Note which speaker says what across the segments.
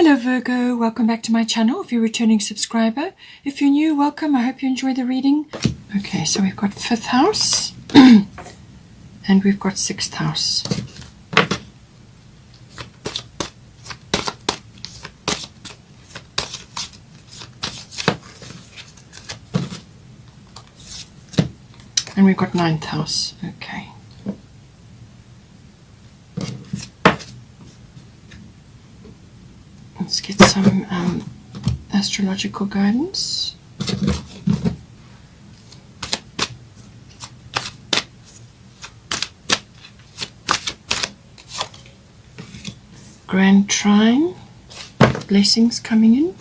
Speaker 1: Hello Virgo, welcome back to my channel if you're a returning subscriber. If you're new, welcome. I hope you enjoy the reading. Okay, so we've got 5th house and we've got 6th house. And we've got 9th house. Okay. Let's get some astrological guidance. Grand trine, blessings coming in.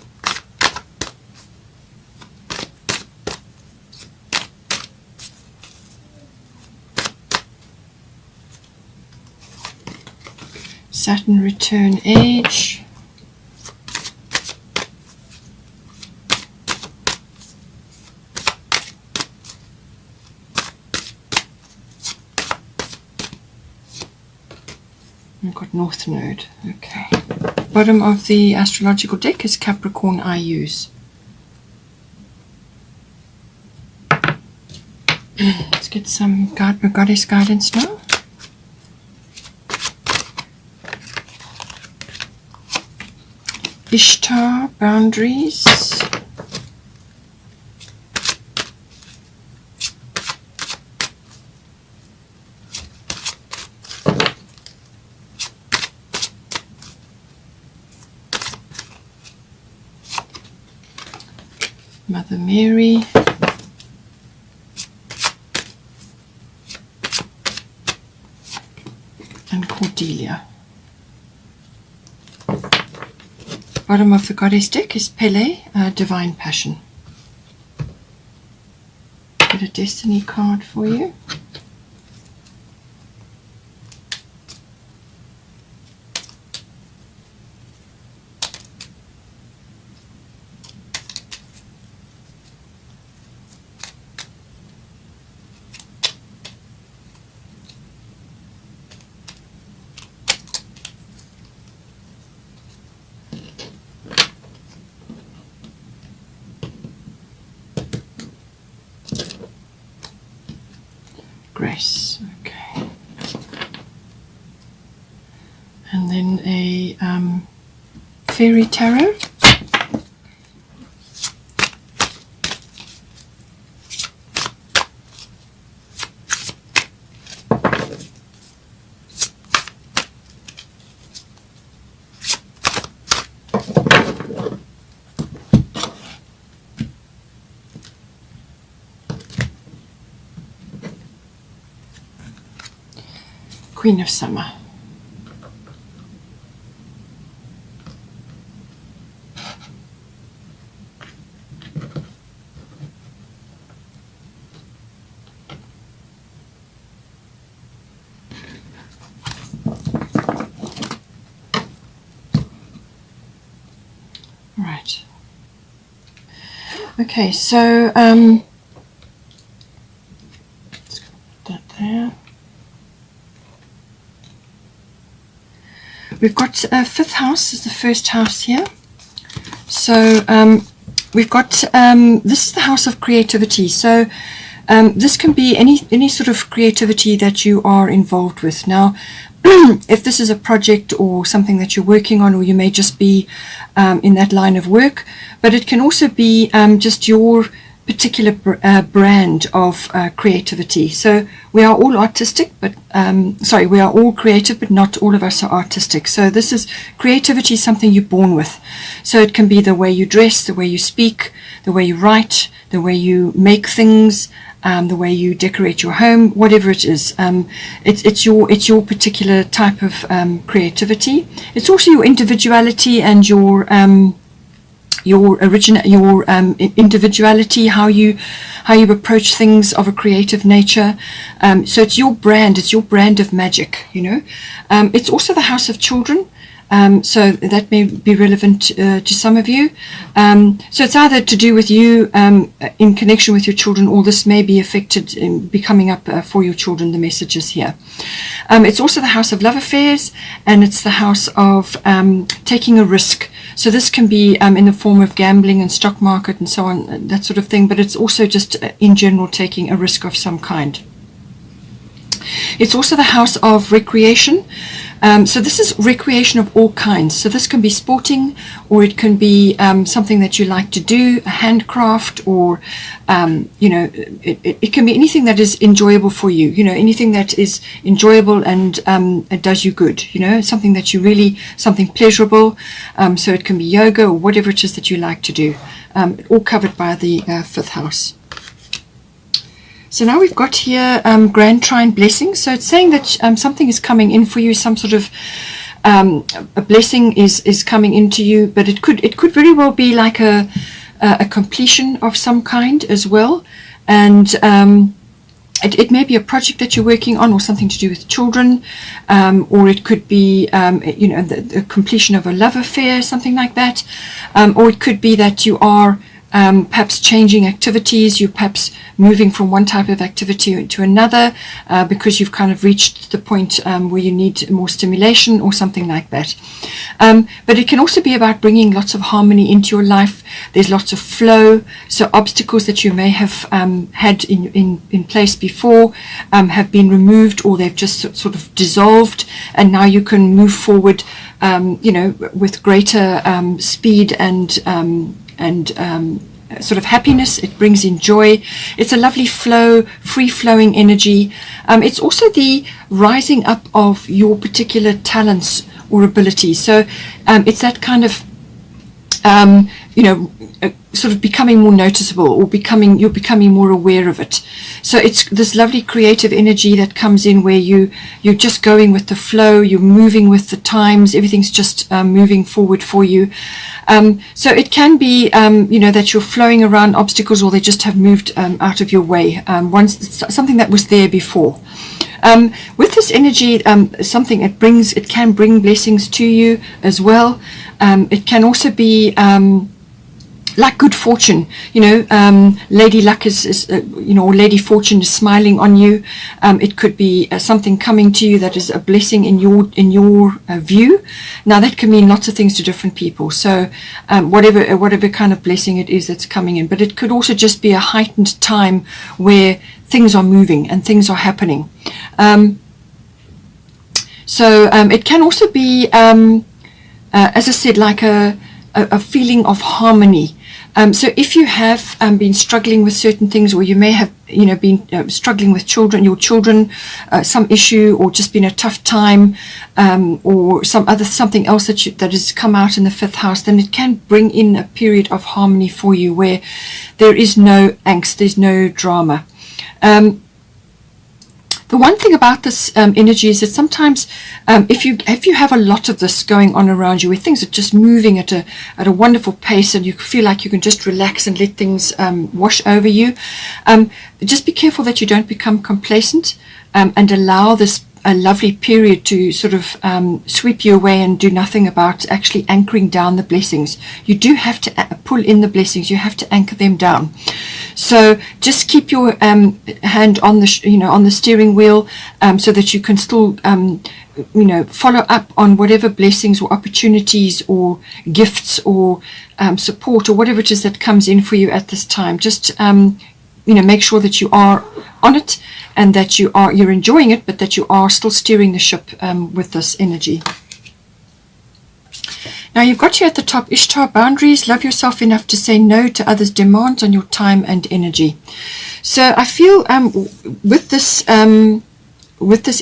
Speaker 1: Saturn return age. We've got North Node. Okay. Bottom of the astrological deck is Capricorn I use. Let's get some goddess guidance now. Ishtar, boundaries. Mother Mary. And Cordelia. Bottom of the goddess deck is Pele, divine passion. Get a destiny card for you. Grace, okay. And then a fairy tarot. Queen of Summer. Right. Okay, so let's put that there. We've got 5th house is the first house here. So we've got, this is the house of creativity. So this can be any sort of creativity that you are involved with. Now, if this is a project or something that you're working on, or you may just be in that line of work, but it can also be just your particular brand of creativity. So we are all artistic, but we are all creative, but not all of us are artistic. So this is creativity, something you're born with. So it can be the way you dress, the way you speak, the way you write, the way you make things, the way you decorate your home, whatever it is. It's your particular type of creativity. It's also your individuality and your individuality, how you approach things of a creative nature. So it's your brand of magic, you know. It's also the house of children. So that may be relevant to some of you. So it's either to do with you in connection with your children, or this may be affected in becoming up for your children, the messages here. It's also the house of love affairs, and it's the house of taking a risk. So this can be in the form of gambling and stock market and so on, that sort of thing, but it's also just in general taking a risk of some kind. It's also the house of recreation. So this is recreation of all kinds. So this can be sporting, or it can be something that you like to do, a handcraft, or it can be anything that is enjoyable for you. Anything that is enjoyable and it does you good. Something that you really, something pleasurable. So it can be yoga or whatever it is that you like to do. All covered by the 5th house. So now we've got here Grand Trine blessings. So it's saying that something is coming in for you, some sort of a blessing is coming into you, but it could very well be like a completion of some kind as well. And it may be a project that you're working on, or something to do with children, or it could be the completion of a love affair, something like that, or it could be that you are perhaps changing activities, you're perhaps moving from one type of activity to another because you've kind of reached the point where you need more stimulation or something like that. But it can also be about bringing lots of harmony into your life. There's lots of flow, so obstacles that you may have had in place before have been removed, or they've just sort of dissolved, and now you can move forward with greater speed and sort of happiness. It brings in joy. It's a lovely flow, free-flowing energy. It's also the rising up of your particular talents or abilities. So it's that kind of sort of becoming more noticeable, or you're becoming more aware of it. So it's this lovely creative energy that comes in where you're just going with the flow, you're moving with the times, everything's just moving forward for you. So it can be that you're flowing around obstacles, or they just have moved out of your way, something that was there before. With this energy, it can bring blessings to you as well. It can also be like good fortune, Lady Luck or Lady Fortune is smiling on you. It could be something coming to you that is a blessing in your view. Now that can mean lots of things to different people. So whatever kind of blessing it is that's coming in, but it could also just be a heightened time where things are moving and things are happening. So it can also be, as I said, like a feeling of harmony. So if you have been struggling with certain things, or you may have been struggling with your children, some issue, or just been a tough time, or something else that has come out in the 5th house, then it can bring in a period of harmony for you where there is no angst, there's no drama. The one thing about this energy is that sometimes if you have a lot of this going on around you, where things are just moving at a wonderful pace, and you feel like you can just relax and let things wash over you, just be careful that you don't become complacent and allow this a lovely period to sort of sweep you away and do nothing about actually anchoring down the blessings. You do have to pull in the blessings. You have to anchor them down. So just keep your hand on the steering wheel, so that you can still follow up on whatever blessings or opportunities or gifts or support or whatever it is that comes in for you at this time. Just make sure that you are on it, and that you're enjoying it, but that you are still steering the ship with this energy. Now you've got here at the top, Ishtar boundaries. Love yourself enough to say no to others' demands on your time and energy. So I feel with this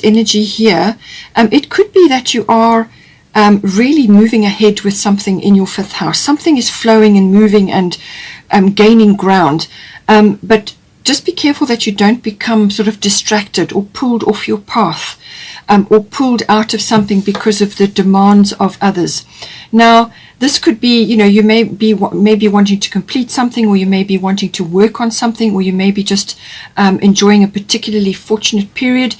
Speaker 1: energy here, it could be that you are really moving ahead with something in your 5th house. Something is flowing and moving and gaining ground, but just be careful that you don't become sort of distracted or pulled off your path, or pulled out of something because of the demands of others. Now, this could be, you may be wanting to complete something, or you may be wanting to work on something, or you may be just enjoying a particularly fortunate period.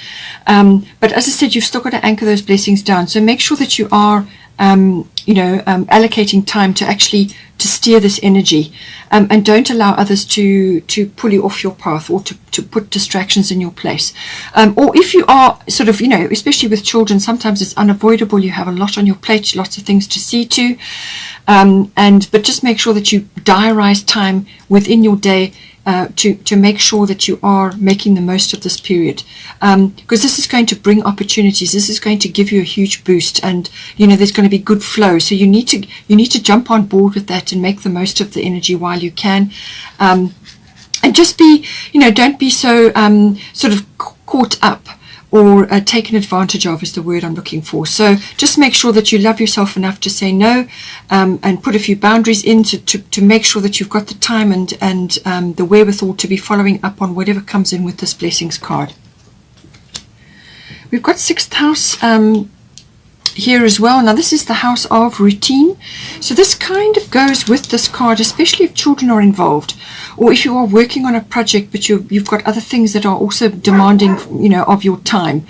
Speaker 1: But as I said, you've still got to anchor those blessings down. So make sure that you are allocating time to actually to steer this energy, and don't allow others to pull you off your path or to put distractions in your place. Or if you are sort of, especially with children, sometimes it's unavoidable. You have a lot on your plate, lots of things to see to, but just make sure that you diarize time within your day to make sure that you are making the most of this period, because this is going to bring opportunities. This is going to give you a huge boost, and there's going to be good flow. So you need to jump on board with that and make the most of the energy while you can, and just be don't be so sort of caught up or taken advantage of is the word I'm looking for. So just make sure that you love yourself enough to say no, and put a few boundaries in to make sure that you've got the time and the wherewithal to be following up on whatever comes in with this blessings card. We've got 6th house here as well. Now this is the house of routine. So this kind of goes with this card, especially if children are involved, or if you are working on a project but you've got other things that are also demanding of your time.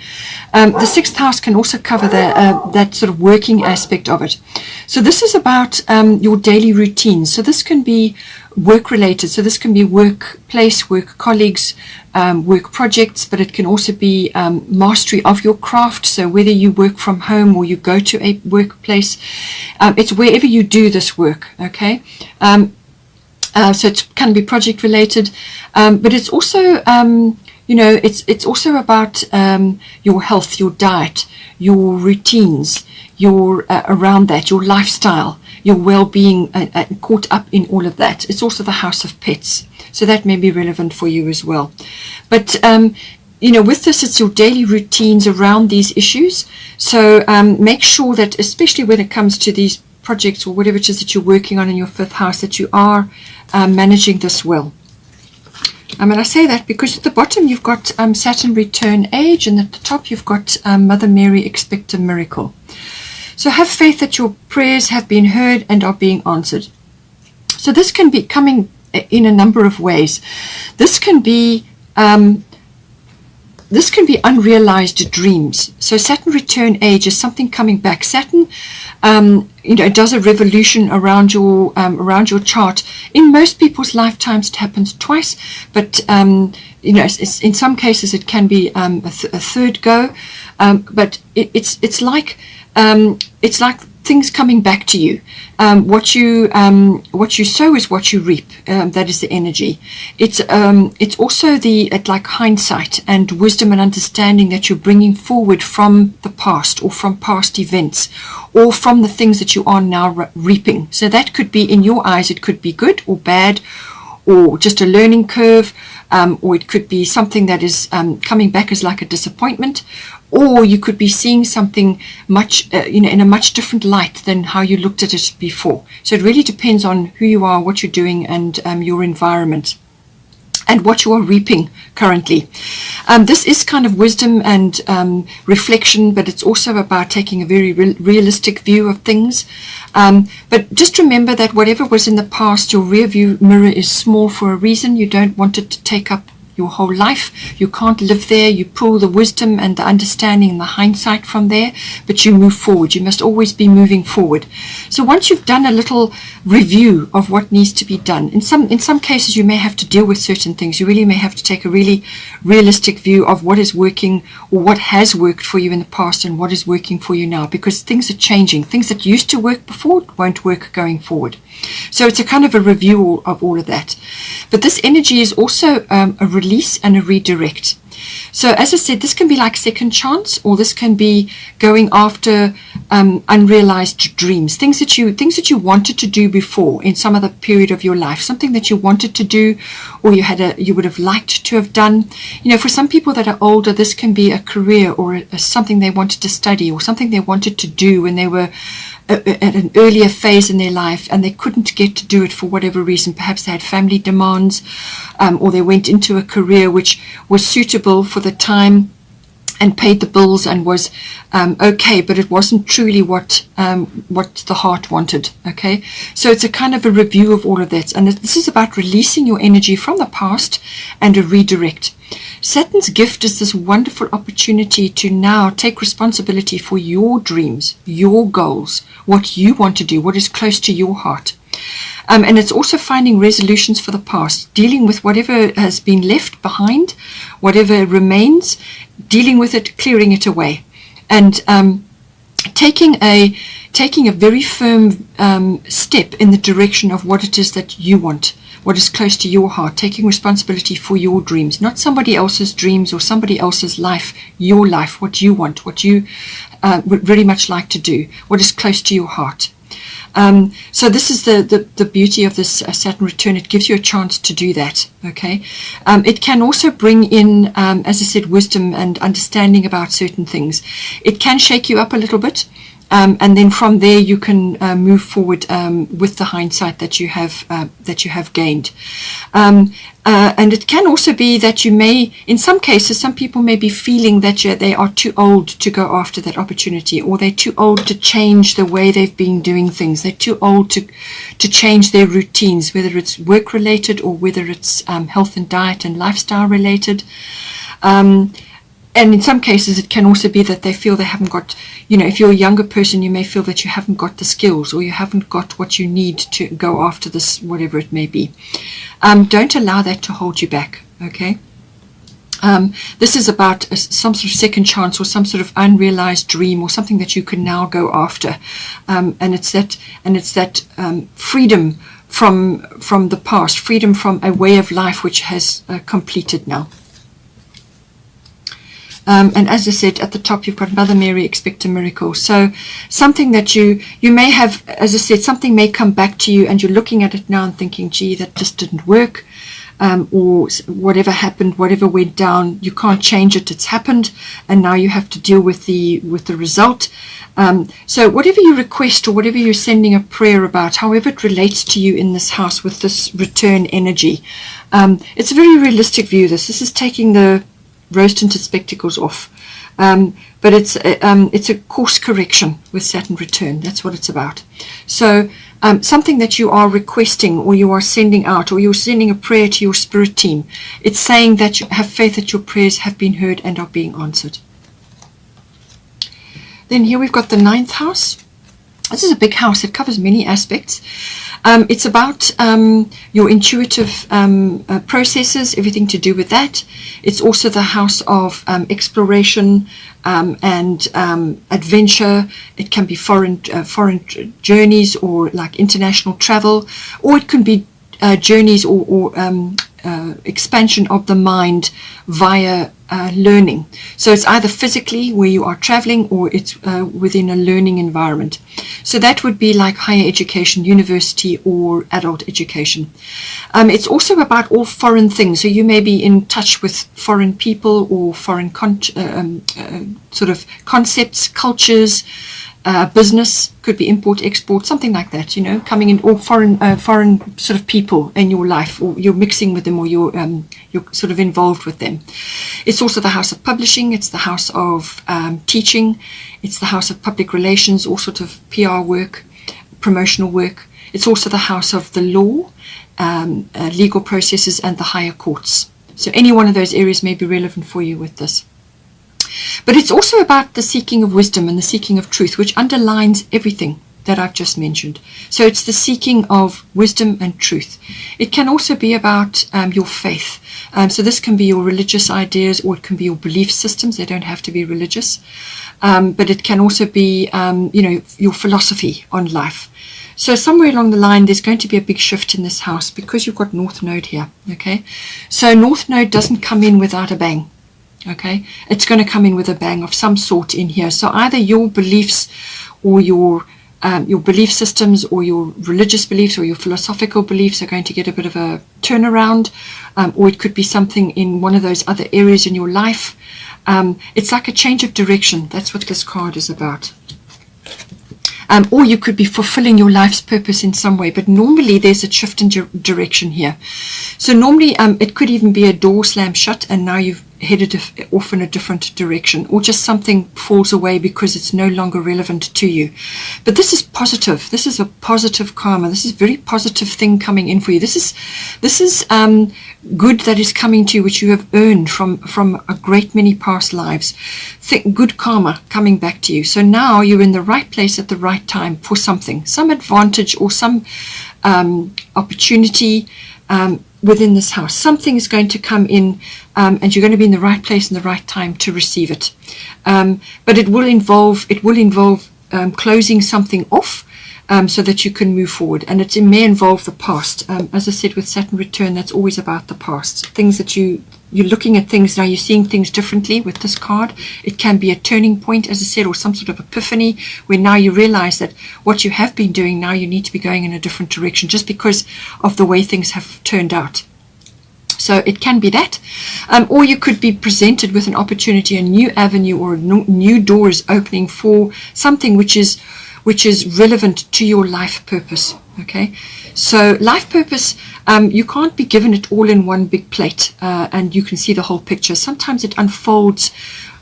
Speaker 1: The 6th house can also cover that sort of working aspect of it. So this is about your daily routines. So this can be work related. So this can be workplace, work colleagues, work projects, but it can also be mastery of your craft. So whether you work from home or you go to a workplace, it's wherever you do this work. Okay. So it can be project related, but it's also it's also about your health, your diet, your routines, your around that, your lifestyle, your well-being, caught up in all of that. It's also the house of pets, so that may be relevant for you as well. But with this, it's your daily routines around these issues. So make sure that, especially when it comes to these projects or whatever it is that you're working on in your 5th house, that you are managing this well. And I say that because at the bottom you've got Saturn return age, and at the top you've got Mother Mary expect a miracle. So have faith that your prayers have been heard and are being answered. So this can be coming in a number of ways. This can be unrealized dreams. So Saturn return age is something coming back. Saturn, it does a revolution around your chart. In most people's lifetimes, it happens twice, but in some cases it can be a third go. But it's like things coming back to you. What you sow is what you reap. That is the energy. It's also like hindsight and wisdom and understanding that you're bringing forward from the past, or from past events, or from the things that you are now reaping. So that could be, in your eyes, it could be good or bad, or just a learning curve, or it could be something that is coming back as like a disappointment, or you could be seeing something much in a much different light than how you looked at it before. So it really depends on who you are, what you're doing, and your environment, and what you are reaping currently. This is kind of wisdom and reflection, but it's also about taking a very realistic view of things. But just remember that whatever was in the past, your rear view mirror is small for a reason. You don't want it to take up your whole life. You can't live there. You pull the wisdom and the understanding and the hindsight from there, but you move forward. You must always be moving forward. So once you've done a little review of what needs to be done, in some cases you may have to deal with certain things. You really may have to take a really realistic view of what is working, or what has worked for you in the past, and what is working for you now, because things are changing. Things that used to work before won't work going forward. So it's a kind of a review of all of that. But this energy is also a release and a redirect. So as I said, this can be like second chance, or this can be going after unrealized dreams, things that you wanted to do before in some other period of your life, something that you wanted to do, or you would have liked to have done. For some people that are older, this can be a career, or something they wanted to study, or something they wanted to do when they were at an earlier phase in their life, and they couldn't get to do it for whatever reason. Perhaps they had family demands, or they went into a career which was suitable for the time and paid the bills and was okay, but it wasn't truly what the heart wanted. Okay, so it's a kind of a review of all of that, and this is about releasing your energy from the past and a redirect. Saturn's gift is this wonderful opportunity to now take responsibility for your dreams, your goals, what you want to do, what is close to your heart. And it's also finding resolutions for the past, dealing with whatever has been left behind, whatever remains, dealing with it, clearing it away, and taking a very firm step in the direction of what it is that you want, what is close to your heart, taking responsibility for your dreams, not somebody else's dreams or somebody else's life, your life, what you want, what you would very much like to do, what is close to your heart. So this is the beauty of this Saturn return. It gives you a chance to do that. Okay. It can also bring in, as I said, wisdom and understanding about certain things. It can shake you up a little bit. And then from there you can move forward with the hindsight that you have gained. And it can also be that you may, in some cases, some people may be feeling that they are too old to go after that opportunity, or they're too old to change the way they've been doing things. They're too old to change their routines, whether it's work related or whether it's health and diet and lifestyle related. And in some cases, it can also be that they feel they haven't got, if you're a younger person, you may feel that you haven't got the skills, or you haven't got what you need to go after this, whatever it may be. Don't allow that to hold you back, okay? This is about some sort of second chance or some sort of unrealized dream or something that you can now go after. And it's that freedom from the past, freedom from a way of life which has completed now. And as I said, at the top, you've got Mother Mary, expect a miracle. So something that you may have, as I said, something may come back to you and you're looking at it now and thinking, gee, that just didn't work. Or whatever happened, whatever went down, you can't change it. It's happened. And now you have to deal with the result. So whatever you request or whatever you're sending a prayer about, however it relates to you in this house with this return energy, it's a very realistic view. This is taking the rose-tinted spectacles off, but it's a course correction with Saturn return. That's what it's about. So something that you are requesting or you are sending out, or you're sending a prayer to your spirit team, it's saying that you have faith that your prayers have been heard and are being answered. Then here we've got the 9th house. This is a big house. It covers many aspects. It's about your intuitive processes, everything to do with that. It's also the house of exploration and adventure. It can be foreign journeys or like international travel, or it can be journeys or expansion of the mind via learning. So it's either physically where you are traveling, or it's within a learning environment. So that would be like higher education, university or adult education. It's also about all foreign things. So you may be in touch with foreign people or foreign sort of concepts, cultures, business, could be import, export, something like that, coming in, or foreign sort of people in your life, or you're mixing with them, or you're sort of involved with them. It's also the house of publishing. It's the house of teaching. It's the house of public relations, all sort of PR work, promotional work. It's also the house of the law, legal processes, and the higher courts. So any one of those areas may be relevant for you with this. But it's also about the seeking of wisdom and the seeking of truth, which underlines everything that I've just mentioned. So it's the seeking of wisdom and truth. It can also be about your faith. So this can be your religious ideas, or it can be your belief systems. They don't have to be religious. But it can also be, your philosophy on life. So somewhere along the line, there's going to be a big shift in this house because you've got North Node here. Okay. So North Node doesn't come in without a bang. Okay, it's going to come in with a bang of some sort in here. So either your beliefs or your belief systems, or your religious beliefs or your philosophical beliefs are going to get a bit of a turnaround, or it could be something in one of those other areas in your life. It's like a change of direction. That's what this card is about. Or you could be fulfilling your life's purpose in some way, but normally there's a shift in direction here. So normally it could even be a door slammed shut, and now headed off in a different direction, or just something falls away because it's no longer relevant to you. But this is positive. This is a positive karma. This is a very positive thing coming in for you. This is good that is coming to you, which you have earned from a great many past lives. Good karma coming back to you. So now you're in the right place at the right time for something, some advantage or some opportunity within this house. Something is going to come in, and you're going to be in the right place in the right time to receive it. But it will involve closing something off, so that you can move forward, and it may involve the past. As I said, with Saturn return, that's always about the past. Things that you're looking at things now, you're seeing things differently with this card. It can be a turning point, as I said, or some sort of epiphany, where now you realize that what you have been doing, now you need to be going in a different direction just because of the way things have turned out. So it can be that, or you could be presented with an opportunity, a new avenue, or new doors opening for something which is relevant to your life purpose. Okay, so life purpose, you can't be given it all in one big plate, and you can see the whole picture. Sometimes it unfolds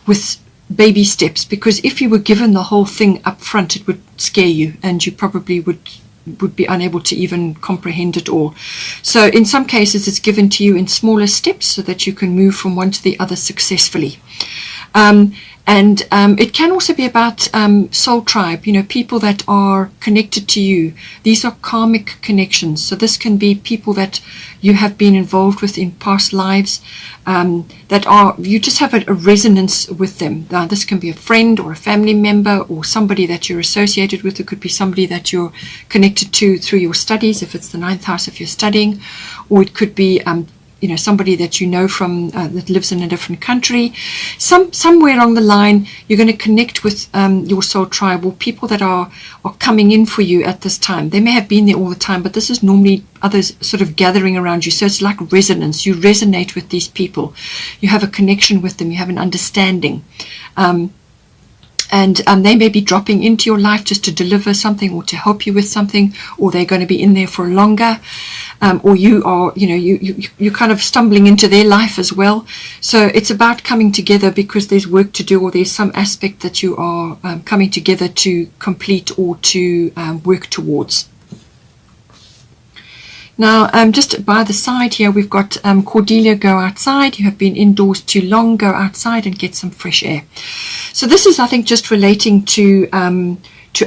Speaker 1: with baby steps, because if you were given the whole thing up front, it would scare you, and you probably would be unable to even comprehend it all. So in some cases, it's given to you in smaller steps so that you can move from one to the other successfully. And it can also be about soul tribe, people that are connected to you. These are karmic connections. So this can be people that you have been involved with in past lives, you just have a resonance with them. Now, this can be a friend or a family member or somebody that you're associated with. It could be somebody that you're connected to through your studies, if it's the 9th house if you're studying, or it could be somebody that you know from that lives in a different country. Somewhere along the line, you're going to connect with your soul tribe, or people that are coming in for you at this time. They may have been there all the time, but this is normally others sort of gathering around you. So it's like resonance. You resonate with these people. You have a connection with them. You have an understanding. And they may be dropping into your life just to deliver something or to help you with something, or they're going to be in there for longer, or you are, you're kind of stumbling into their life as well. So it's about coming together because there's work to do, or there's some aspect that you are coming together to complete or to work towards. Now, just by the side here, we've got Cordelia, go outside. You have been indoors too long. Go outside and get some fresh air. So this is, I think, just relating to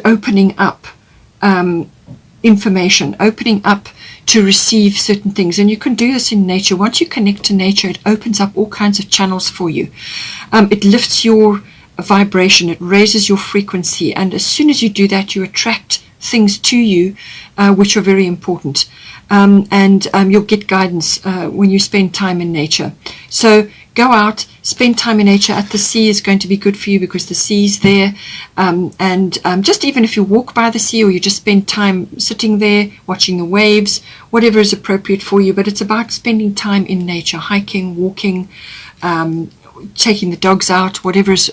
Speaker 1: opening up information, opening up to receive certain things. And you can do this in nature. Once you connect to nature, it opens up all kinds of channels for you. It lifts your vibration. It raises your frequency. And as soon as you do that, you attract things to you which are very important. And you'll get guidance when you spend time in nature. So go out, spend time in nature. At the sea is going to be good for you because the sea's there. And just even if you walk by the sea, or you just spend time sitting there, watching the waves, whatever is appropriate for you. But it's about spending time in nature, hiking, walking, taking the dogs out, whatever's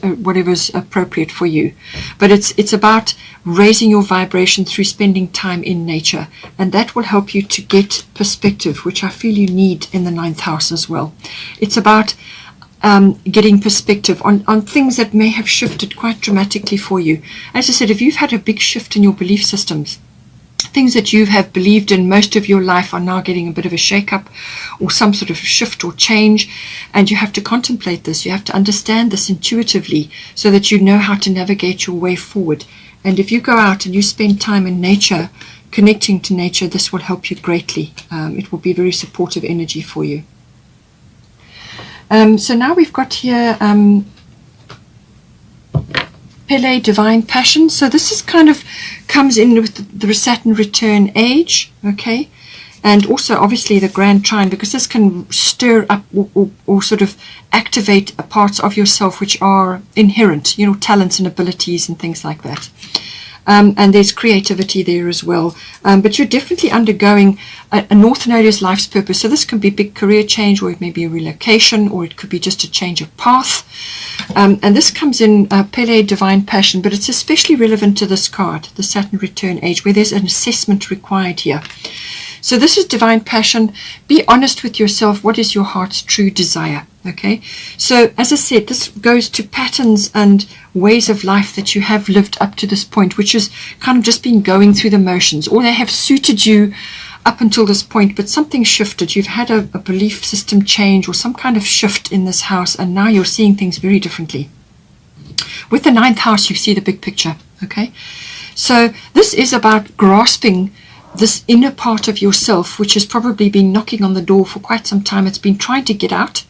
Speaker 1: appropriate for you. But it's about raising your vibration through spending time in nature, and that will help you to get perspective, which I feel you need in the 9th house as well. It's about getting perspective on things that may have shifted quite dramatically for you. As I said, if you've had a big shift in your belief systems, things that you have believed in most of your life are now getting a bit of a shake-up or some sort of shift or change, and you have to contemplate this. You have to understand this intuitively so that you know how to navigate your way forward. And if you go out and you spend time in nature, connecting to nature, this will help you greatly. It will be very supportive energy for you. So now we've got here Pele, divine passion. So this is kind of comes in with the Saturn return age, okay, and also obviously the grand trine, because this can stir up or sort of activate parts of yourself which are inherent, talents and abilities and things like that. And there's creativity there as well. But you're definitely undergoing a North Node is life's purpose. So this can be a big career change, or it may be a relocation, or it could be just a change of path. And this comes in Pele, divine passion, but it's especially relevant to this card, the Saturn return age, where there's an assessment required here. So this is divine passion. Be honest with yourself. What is your heart's true desire? Okay, so as I said, this goes to patterns and ways of life that you have lived up to this point, which has kind of just been going through the motions, or they have suited you up until this point, but something shifted. You've had a belief system change or some kind of shift in this house, and now you're seeing things very differently. With the 9th house, you see the big picture. Okay, so this is about grasping this inner part of yourself, which has probably been knocking on the door for quite some time. It's been trying to get out.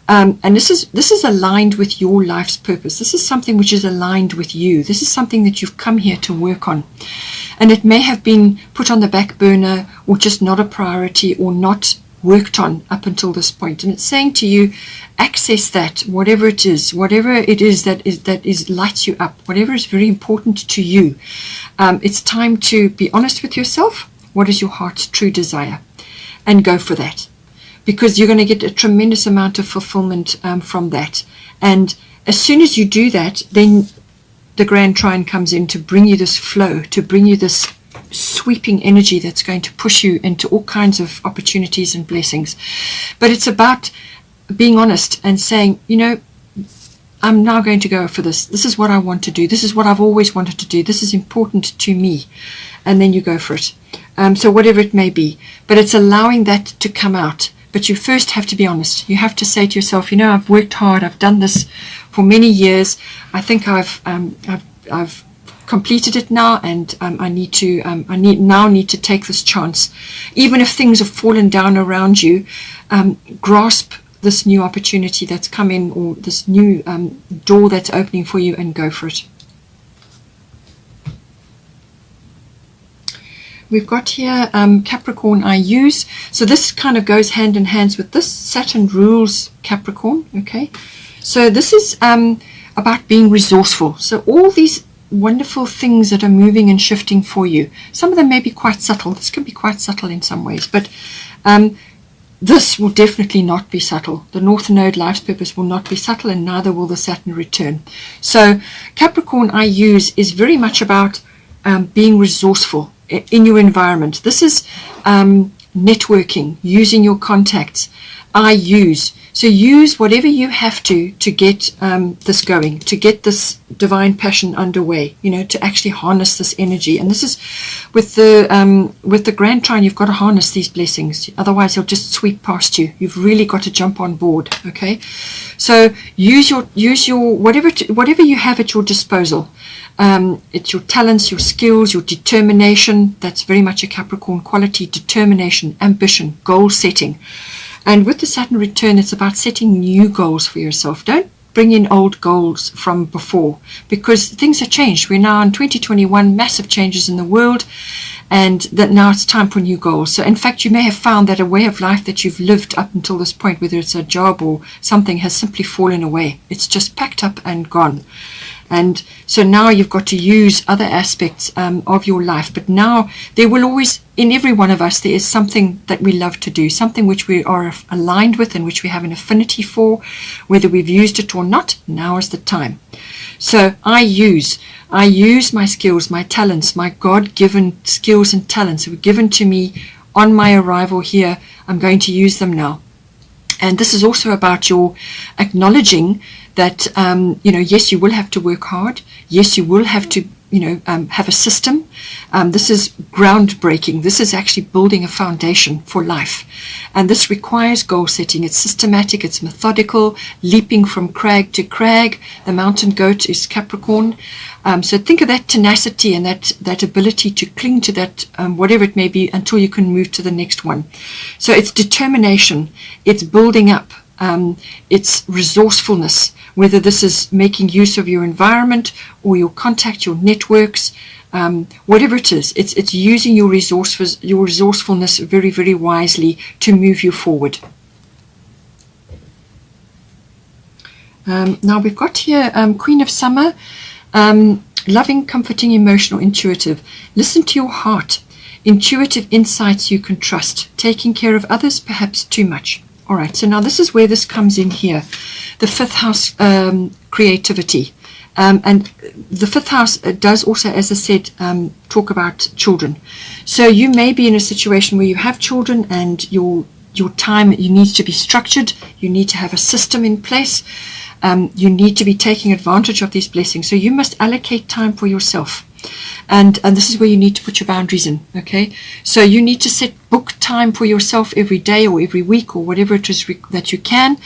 Speaker 1: And this is aligned with your life's purpose. This is something which is aligned with you. This is something that you've come here to work on. And it may have been put on the back burner, or just not a priority, or not worked on up until this point. And it's saying to you, access that, whatever it is that lights you up, whatever is very important to you. It's time to be honest with yourself. What is your heart's true desire? And go for that. Because you're going to get a tremendous amount of fulfillment from that. And as soon as you do that, then the Grand Trine comes in to bring you this flow, to bring you this sweeping energy that's going to push you into all kinds of opportunities and blessings. But it's about being honest and saying, you know, I'm now going to go for this. This is what I want to do. This is what I've always wanted to do. This is important to me. And then you go for it. So whatever it may be. But it's allowing that to come out. But you first have to be honest. You have to say to yourself, you know, I've worked hard. I've done this for many years. I think I've completed it now, and I need to take this chance. Even if things have fallen down around you, grasp this new opportunity that's come in, or this new door that's opening for you, and go for it. We've got here Capricorn I use. So this kind of goes hand in hand with this. Saturn rules Capricorn. Okay, so this is about being resourceful. So all these wonderful things that are moving and shifting for you. Some of them may be quite subtle. This can be quite subtle in some ways, but this will definitely not be subtle. The North Node life's purpose will not be subtle, and neither will the Saturn return. So Capricorn I use is very much about being resourceful in your environment. This is networking, using your contacts. I use. So use whatever you have to get this going, to get this divine passion underway, you know, to actually harness this energy. And this is with the Grand Trine, you've got to harness these blessings. Otherwise, they'll just sweep past you. You've really got to jump on board. Okay, so use your whatever you have at your disposal. It's your talents, your skills, your determination. That's very much a Capricorn quality: determination, ambition, goal setting. And with the Saturn return, it's about setting new goals for yourself. Don't bring in old goals from before, because things have changed. We're now in 2021, massive changes in the world, and that now it's time for new goals. So in fact, you may have found that a way of life that you've lived up until this point, whether it's a job or something, has simply fallen away. It's just packed up and gone. And so now you've got to use other aspects of your life. But now there will always, in every one of us, there is something that we love to do, something which we are aligned with and which we have an affinity for, whether we've used it or not. Now is the time. So I use my skills, my talents, my God-given skills and talents that were given to me on my arrival here. I'm going to use them now. And this is also about your acknowledging that, yes, you will have to work hard. Yes, you will have to, have a system. This is groundbreaking. This is actually building a foundation for life. And this requires goal setting. It's systematic. It's methodical, leaping from crag to crag. The mountain goat is Capricorn. So think of that tenacity and that ability to cling to that, whatever it may be, until you can move to the next one. So it's determination. It's building up. It's resourcefulness, whether this is making use of your environment or your contact, your networks, whatever it is. It's using your resourcefulness very, very wisely to move you forward. Now we've got here Queen of Summer, loving, comforting, emotional, intuitive. Listen to your heart. Intuitive insights you can trust. Taking care of others, perhaps too much. All right, so now this is where this comes in here. The 5th house, creativity. And the 5th house does also, as I said, talk about children. So you may be in a situation where you have children and you're your time, you need to be structured. You need to have a system in place. You need to be taking advantage of these blessings. So you must allocate time for yourself. And this is where you need to put your boundaries in, okay? So you need to book time for yourself every day or every week or whatever it is that you can,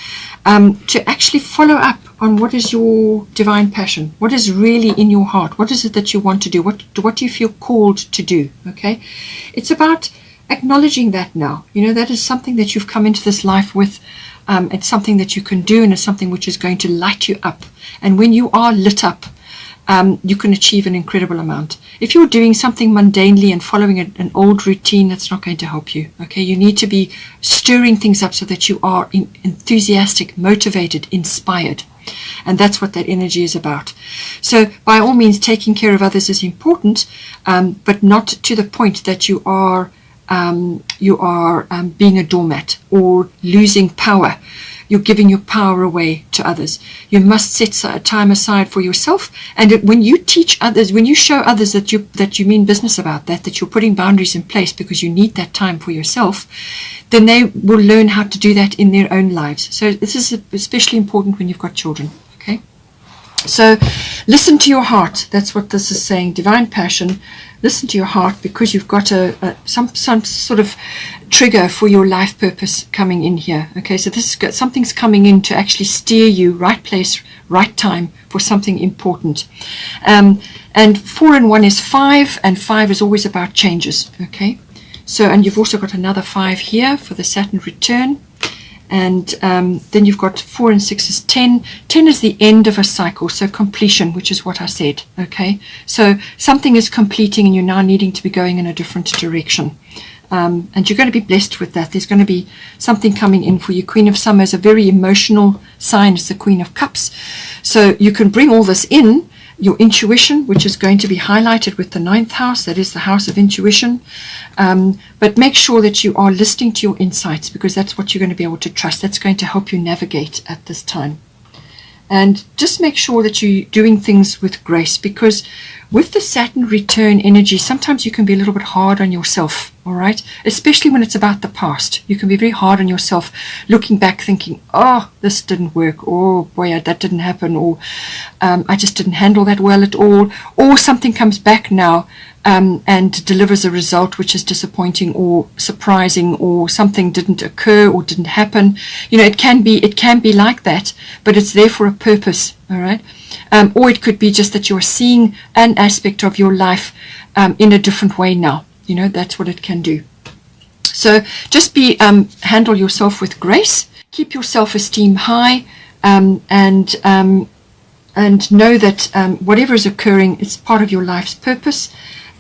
Speaker 1: to actually follow up on what is your divine passion, what is really in your heart, what is it that you want to do, what do you feel called to do, okay? It's about acknowledging that now. You know, that is something that you've come into this life with. It's something that you can do, and it's something which is going to light you up. And when you are lit up, you can achieve an incredible amount. If you're doing something mundanely and following an old routine, that's not going to help you. Okay, you need to be stirring things up so that you are enthusiastic, motivated, inspired. And that's what that energy is about. So by all means, taking care of others is important, but not to the point that you are being a doormat or losing power. You're giving your power away to others. You must set time aside for yourself. And when you teach others, when you show others that you mean business about that you're putting boundaries in place because you need that time for yourself, then they will learn how to do that in their own lives. So this is especially important when you've got children. Okay. So listen to your heart. That's what this is saying. Divine passion. Listen to your heart, because you've got some sort of trigger for your life purpose coming in here. Okay, so something's coming in to actually steer you right place, right time for something important. And 4 and 1 is 5, and 5 is always about changes. Okay, so and you've also got another 5 here for the Saturn return. And then you've got 4 and 6 is 10. 10 is the end of a cycle, so completion, which is what I said. Okay, so something is completing and you're now needing to be going in a different direction. And you're going to be blessed with that. There's going to be something coming in for you. Queen of Summer is a very emotional sign. It's the Queen of Cups. So you can bring all this in, your intuition, which is going to be highlighted with the 9th house. That is the house of intuition. But make sure that you are listening to your insights, because that's what you're going to be able to trust. That's going to help you navigate at this time. And just make sure that you're doing things with grace, because with the Saturn return energy, sometimes you can be a little bit hard on yourself, all right? Especially when it's about the past. You can be very hard on yourself, looking back thinking, oh, this didn't work, oh boy, that didn't happen, or I just didn't handle that well at all, or something comes back now and delivers a result which is disappointing or surprising, or something didn't occur or didn't happen. You know, it can be like that, but it's there for a purpose, all right? Or it could be just that you're seeing an aspect of your life in a different way now. You know, that's what it can do. So just handle yourself with grace, keep your self-esteem high, and know that whatever is occurring is part of your life's purpose,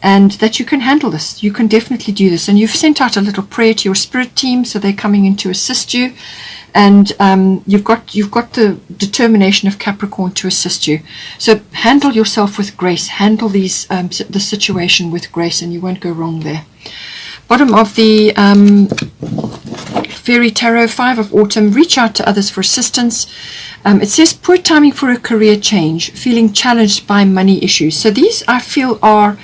Speaker 1: and that you can handle this. You can definitely do this. And you've sent out a little prayer to your spirit team, so they're coming in to assist you. And you've got the determination of Capricorn to assist you. So handle yourself with grace. Handle the situation with grace, and you won't go wrong there. Bottom of the Fairy Tarot, 5 of Autumn. Reach out to others for assistance. It says poor timing for a career change, feeling challenged by money issues. So these, I feel, are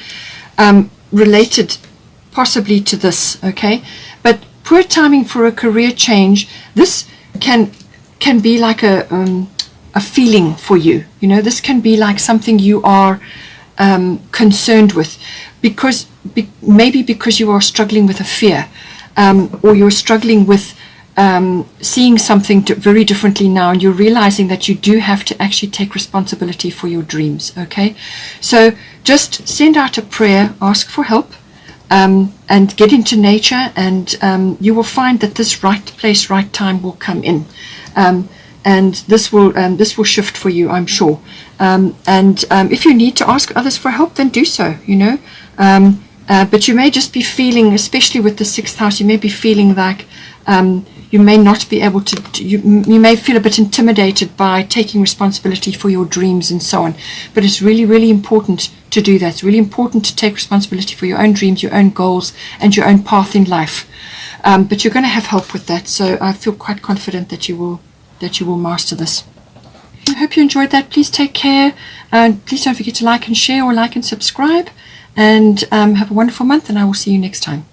Speaker 1: related possibly to this, okay? But poor timing for a career change, this can be like a feeling for you. You know, this can be like something you are concerned with, because maybe because you are struggling with a fear, or you're struggling with seeing something very differently now, and you're realizing that you do have to actually take responsibility for your dreams. Okay, so just send out a prayer, ask for help, and get into nature, and you will find that this right place, right time will come in, and this will shift for you, I'm sure. And if you need to ask others for help, then do so. You know, but you may just be feeling, especially with the 6th house, you may be feeling like you may not be able to, you may feel a bit intimidated by taking responsibility for your dreams and so on. But it's really, really important to do that. It's really important to take responsibility for your own dreams, your own goals, and your own path in life. But you're going to have help with that. So I feel quite confident that you will master this. I hope you enjoyed that. Please take care. Please don't forget to like and share, or like and subscribe. And have a wonderful month, and I will see you next time.